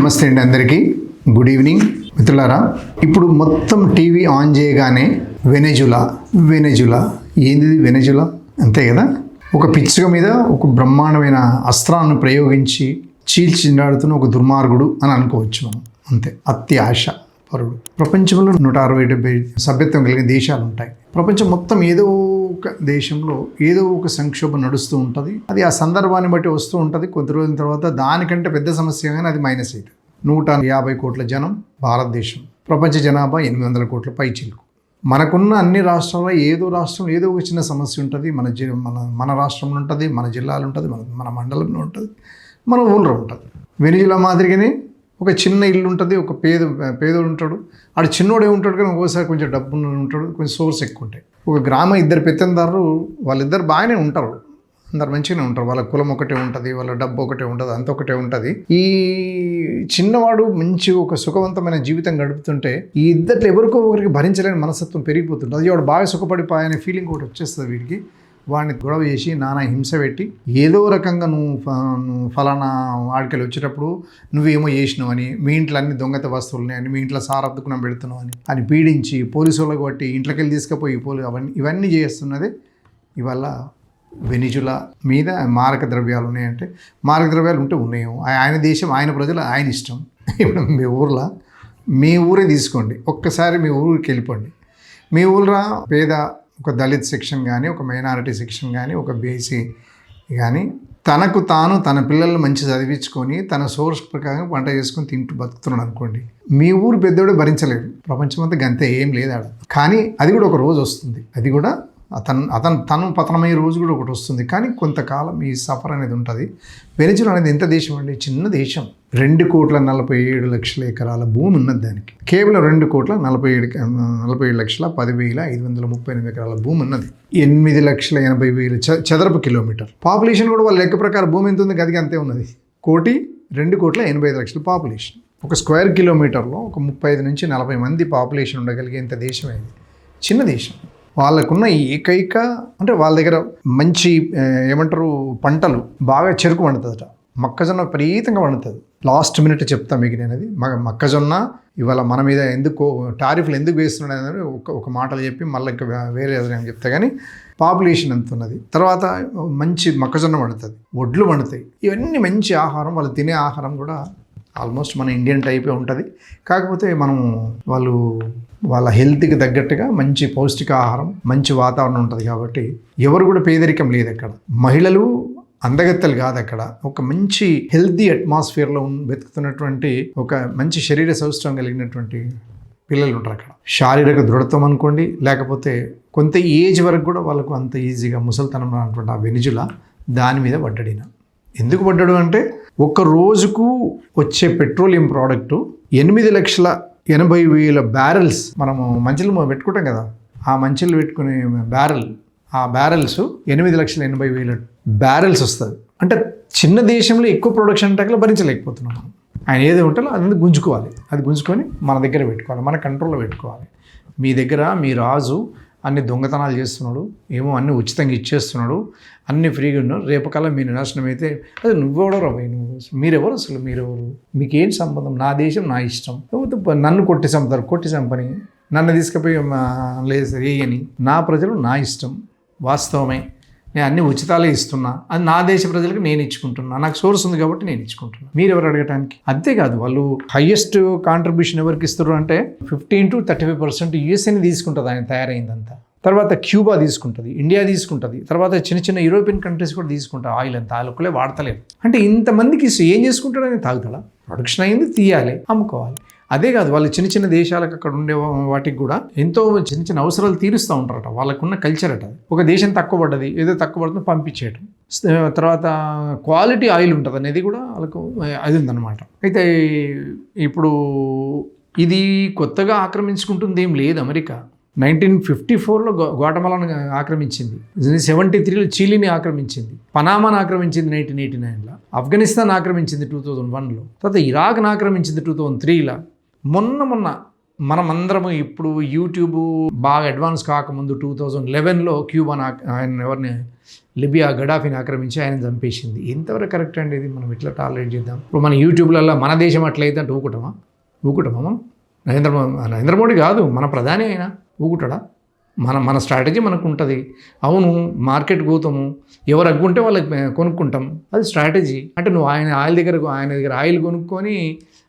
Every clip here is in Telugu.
నమస్తే అండి అందరికీ. గుడ్ ఈవినింగ్ మిత్రులారా. ఇప్పుడు మొత్తం టీవీ ఆన్ చేయగానే వెనెజులా ఏంది వెనెజులా అంతే కదా. ఒక పిచ్చుక మీద ఒక బ్రహ్మాండమైన అస్త్రాన్ని ప్రయోగించి చీల్చినాడుతున్న ఒక దుర్మార్గుడు అని అనుకోవచ్చు మనం. అంతే, అత్యాశ పరుడు. ప్రపంచంలో 160-170 సభ్యత్వం కలిగిన దేశాలు ఉంటాయి. ప్రపంచం మొత్తం ఏదో ఒక దేశంలో ఏదో ఒక సంక్షోభం నడుస్తూ ఉంటుంది. అది ఆ సందర్భాన్ని బట్టి వస్తూ ఉంటుంది. కొద్ది రోజుల తర్వాత దానికంటే పెద్ద సమస్య కానీ అది మైనస్ అయితే 150 కోట్ల జనం భారతదేశం. ప్రపంచ జనాభా 800 కోట్ల పైచిలుకు. మనకున్న అన్ని రాష్ట్రాల్లో ఏదో రాష్ట్రం ఏదో ఒక చిన్న సమస్య ఉంటుంది. మన రాష్ట్రంలో ఉంటుంది, మన జిల్లాలో ఉంటుంది, మన మండలంలో ఉంటుంది, మన ఊళ్ళో ఉంటుంది. వెనిజులా మాదిరిగానే ఒక చిన్న ఇల్లు ఉంటుంది. ఒక పేదోడు ఉంటాడు. ఆడు చిన్నోడే ఉంటాడు కానీ ఒక్కోసారి కొంచెం డబ్బు ఉంటాడు, కొంచెం సోర్స్ ఎక్కువ ఉంటాయి. ఒక గ్రామ 2 పెత్తందారులు వాళ్ళిద్దరు బాగానే ఉంటారు, అందరు మంచిగానే ఉంటారు. వాళ్ళ కులం ఒకటే ఉంటుంది, వాళ్ళ డబ్బు ఒకటే ఉంటుంది, అంత ఒకటే ఉంటుంది. ఈ చిన్నవాడు మంచి ఒక సుఖవంతమైన జీవితం గడుపుతుంటే ఈ ఇద్దరు ఎవరికో ఒకరికి భరించలేని మనస్తత్వం పెరిగిపోతుంది. అది వాడు బాగా సుఖపడిపోయనే ఫీలింగ్ ఒకటి వచ్చేస్తుంది వీడికి. వాడిని గొడవ చేసి నానా హింస పెట్టి ఏదో రకంగా నువ్వు ఫలానా ఆడికెళ్ళి వచ్చేటప్పుడు నువ్వేమో చేసినావు అని, మీ ఇంట్లో అన్ని దొంగత వస్తువులని అని, మీ ఇంట్లో సారద్దుకున్నా పెడుతున్నావు అని పీడించి పోలీసు వాళ్ళకి బట్టి ఇంట్లోకి వెళ్ళి తీసుకుపోయి ఇవన్నీ చేస్తున్నదే ఇవాళ వెనిజులా మీద. మారక ద్రవ్యాలు ఉన్నాయంటే మారక ద్రవ్యాలు ఉంటే ఉన్నాయేమో. ఆయన దేశం, ఆయన ప్రజలు, ఆయన ఇష్టం. ఇప్పుడు మీ ఊరే తీసుకోండి, ఒక్కసారి మీ ఊరికి వెళ్ళిపోండి. మీ ఊళ్ళో పేద ఒక దళిత్ సెక్షన్ కానీ, ఒక మైనారిటీ సెక్షన్ కానీ, ఒక బీసీ కానీ తనకు తాను తన పిల్లల్ని మంచి చదివించుకొని తన సోర్స్ ప్రకారం వంట చేసుకొని తింటూ బతుకుతున్నాడు అనుకోండి. మీ ఊరు పెద్దోడు భరించలేడు. ప్రపంచమంతా గంతే, ఏం లేదు ఆడ. కానీ అది కూడా ఒక రోజు వస్తుంది. అది కూడా తను పతనమయ్యే రోజు కూడా ఒకటి వస్తుంది. కానీ కొంతకాలం ఈ సఫర్ అనేది ఉంటుంది. వెనిజులా అనేది ఎంత దేశం అండి, చిన్న దేశం. 2,47,00,000 ఎకరాల భూమి ఉన్నది దానికి. కేవలం 2,47,10,538 ఎకరాల భూమి ఉన్నది. 8,80,000 చదరపు కిలోమీటర్. పాపులేషన్ కూడా వాళ్ళ లెక్క ప్రకారం భూమి ఎంత ఉంది గదికి అంతే ఉన్నది. 2,85,00,000 పాపులేషన్. ఒక స్క్వేర్ కిలోమీటర్లో ఒక 35 నుంచి 40 మంది పాపులేషన్ ఉండగలిగేంత దేశం ఇది. చిన్న దేశం. వాళ్ళకున్న ఏకైక అంటే వాళ్ళ దగ్గర మంచి ఏమంటారు పంటలు బాగా చెరుకు పండుతుందట. మొక్కజొన్న విపరీతంగా పండుతుంది. లాస్ట్ మినిట్ చెప్తా మీకు నేను. అది మొక్కజొన్న ఇవాళ మన మీద ఎందుకు టారిఫ్లు ఎందుకు వేస్తున్నాడు అనేది ఒక మాటలు చెప్పి మళ్ళీ ఇంకా వేరే ఏదైనా చెప్తా. కానీ పాపులేషన్ ఎంత ఉన్నది. తర్వాత మంచి మొక్కజొన్న పండుతుంది, వడ్లు పండుతాయి. ఇవన్నీ మంచి ఆహారం. వాళ్ళు తినే ఆహారం కూడా ఆల్మోస్ట్ మన ఇండియన్ టైపే ఉంటుంది. కాకపోతే మనం వాళ్ళ హెల్త్కి తగ్గట్టుగా మంచి పౌష్టిక ఆహారం, మంచి వాతావరణం ఉంటుంది. కాబట్టి ఎవరు కూడా పేదరికం లేదు అక్కడ. మహిళలు అందగత్తెలు కాదు అక్కడ. ఒక మంచి హెల్తీ అట్మాస్ఫియర్లో బతుకుతున్నటువంటి ఒక మంచి శరీర సౌష్ఠవం కలిగినటువంటి పిల్లలు ఉంటారు అక్కడ. శారీరక దృఢత్వం అనుకోండి, లేకపోతే కొంత ఏజ్ వరకు కూడా వాళ్ళకు అంత ఈజీగా ముసలితనం అన్నటువంటి ఆ వెనిజులా దాని మీద పడ్డాడిన. ఎందుకు పడ్డాడు అంటే ఒక్క రోజుకు వచ్చే పెట్రోలియం ప్రోడక్టు 8,80,000 బ్యారెల్స్. మనము మంచిలు పెట్టుకుంటాం కదా, ఆ మంచిలు పెట్టుకునే ఆ బ్యారెల్స్ 8,80,000 బ్యారెల్స్ వస్తుంది. అంటే చిన్న దేశంలో ఎక్కువ ప్రొడక్షన్ అంటే భరించలేకపోతున్నాం మనం. ఆయన ఏది ఉంటుందో అది గుంజుకోవాలి. అది గుంజుకొని మన దగ్గర పెట్టుకోవాలి, మన కంట్రోల్లో పెట్టుకోవాలి. మీ దగ్గర మీ రాజు అన్ని దొంగతనాలు చేస్తున్నాడు, ఏమో అన్ని ఉచితంగా ఇచ్చేస్తున్నాడు, అన్ని ఫ్రీగా ఉన్నాడు. రేపకల్లా మీరు నాశనం అయితే అది నువ్వెవడో మీరెవరు అసలు, మీరెవరు, మీకేం సంబంధం? నా దేశం నా ఇష్టం. నన్ను కొట్టి చంపని నన్ను తీసుకుపోయి లేదు వేయని. నా ప్రజలు నా ఇష్టం. వాస్తవమే, నేను అన్ని ఉచితాలే ఇస్తున్నా. అది నా దేశ ప్రజలకు నేను ఇచ్చుకుంటున్నా. నాకు సోర్స్ ఉంది కాబట్టి నేను ఇచ్చుకుంటున్నా. మీరు ఎవరు అడగటానికి? అంతేకాదు, వాళ్ళు హయ్యెస్ట్ కాంట్రిబ్యూషన్ ఎవరికి ఇస్తారు అంటే 15 to 35% యూఎస్ఏని తీసుకుంటుంది ఆయన తయారైందంతా. తర్వాత క్యూబా తీసుకుంటుంది, ఇండియా తీసుకుంటుంది, తర్వాత చిన్న యూరోపియన్ కంట్రీస్ కూడా తీసుకుంటారు. ఆయిల్ అంతా వాళ్ళకులే వాడతలేదు. అంటే ఇంతమందికి ఏం చేసుకుంటాడు? ఆయన తాగుతాడా? ప్రొడక్షన్ అయింది, తీయాలి, అమ్ముకోవాలి. అదే కాదు, వాళ్ళు చిన్న దేశాలకు అక్కడ ఉండే వాటికి కూడా ఎంతో చిన్న అవసరాలు తీరుస్తూ ఉంటారట. వాళ్ళకున్న కల్చర్ అట. ఒక దేశం తక్కువ పడ్డది, ఏదో తక్కువ పడుతుందో పంపించేయటం. తర్వాత క్వాలిటీ ఆయిల్ ఉంటుంది అనేది కూడా వాళ్ళకు అది ఉందన్నమాట. అయితే ఇప్పుడు ఇది కొత్తగా ఆక్రమించుకుంటుంది ఏం లేదు అమెరికా. 1954లో గ్వాటమాలాను ఆక్రమించింది, 73లో చిలీని ఆక్రమించింది, పనామాను ఆక్రమించింది 1989లో, ఆఫ్ఘనిస్తాన్ ఆక్రమించింది 2001లో, తర్వాత ఇరాక్ను ఆక్రమించింది 2003లో. మొన్న మనమందరము ఇప్పుడు యూట్యూబ్ బాగా అడ్వాన్స్ కాకముందు 2011లో క్యూబా ఆయన ఎవరిని లిబియా గడాఫీని ఆక్రమించి ఆయన చంపేసింది. ఎంతవరకు కరెక్ట్ అండి ఇది? మనం ఎట్లా టాలరేట్ చేద్దాం? ఇప్పుడు మన యూట్యూబ్లలో మన దేశం అట్లయితే అంటే ఊకుటమా మనం? నరేంద్ర మోడీ కాదు, మన ప్రధాని అయినా ఊకుటాడా? మన స్ట్రాటజీ మనకు ఉంటుంది. అవును, మార్కెట్ పోతాము, ఎవరు అగ్గుంటే వాళ్ళకి కొనుక్కుంటాం, అది స్ట్రాటజీ. అంటే నువ్వు ఆయన దగ్గర ఆయిల్ కొనుక్కొని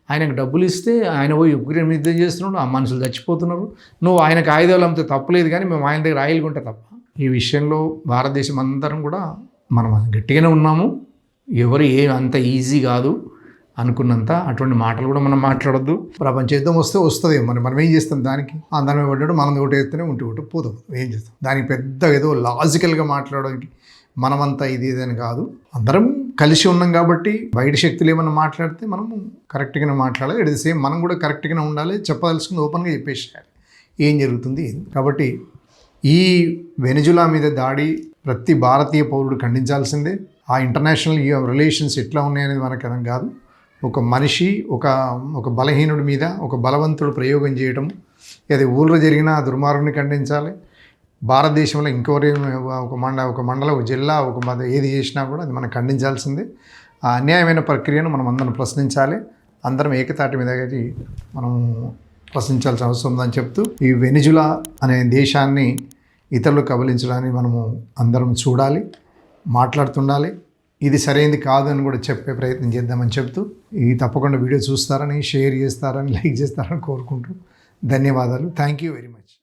ఆయనకు డబ్బులు ఇస్తే ఆయన పోయి ఉగ్రని యుద్ధం చేస్తున్నాడు, ఆ మనుషులు చచ్చిపోతున్నారు. నువ్వు ఆయనకు ఆయుధాలు అమ్మితే తప్పలేదు, కానీ మేము ఆయన దగ్గర ఆయిల్ కొంటే తప్ప. ఈ విషయంలో భారతదేశం అందరం కూడా మనం గట్టిగానే ఉన్నాము. ఎవరు అంత ఈజీ కాదు అనుకున్నంత అటువంటి మాటలు కూడా మనం మాట్లాడొద్దు. ప్రపంచ యుద్ధం వస్తుంది, మనం ఏం చేస్తాం? దానికి అందరమే పడ్డాడు, మనం ఒకటి వేస్తేనే ఉంటూ పోతాం. ఏం చేస్తాం? దానికి పెద్ద ఏదో లాజికల్గా మాట్లాడడానికి మనమంతా ఇదేదని కాదు. అందరం కలిసి ఉన్నాం కాబట్టి బయట శక్తులు ఏమన్నా మాట్లాడితే మనము కరెక్ట్గానే మాట్లాడాలి. ఎట్ ది సేమ్ మనం కూడా కరెక్ట్గానే ఉండాలి. చెప్పదలుచుకుంది ఓపెన్గా చెప్పేసేయాలి ఏం జరుగుతుంది. కాబట్టి ఈ వెనెజులా మీద దాడి ప్రతి భారతీయ పౌరుడు ఖండించాల్సిందే. ఆ ఇంటర్నేషనల్ రిలేషన్స్ ఎట్లా ఉన్నాయనేది మనకు అర్థం కాదు. ఒక మనిషి ఒక బలహీనుడి మీద ఒక బలవంతుడు ప్రయోగం చేయడం, అది ఊళ్ళో జరిగిన ఆ దుర్మార్గుని ఖండించాలి. భారతదేశంలో ఇంకెవరి ఒక మండలం, ఒక జిల్లా, ఏది చేసినా కూడా అది మనం ఖండించాల్సిందే. ఆ అన్యాయమైన ప్రక్రియను మనం అందరం ప్రశ్నించాలి. అందరం ఏకతాటి మీద మనం ప్రశ్నించాల్సిన అవసరం ఉందని చెప్తూ, ఈ వెనెజులా అనే దేశాన్ని ఇతరులు కబలించడానికి మనము అందరం చూడాలి, మాట్లాడుతుండాలి. ఇది సరైనది కాదు అని కూడా చెప్పే ప్రయత్నం చేద్దామని చెప్తూ, ఈ తప్పకుండా వీడియో చూస్తారని, షేర్ చేస్తారని, లైక్ చేస్తారని కోరుకుంటూ ధన్యవాదాలు. Thank you very much.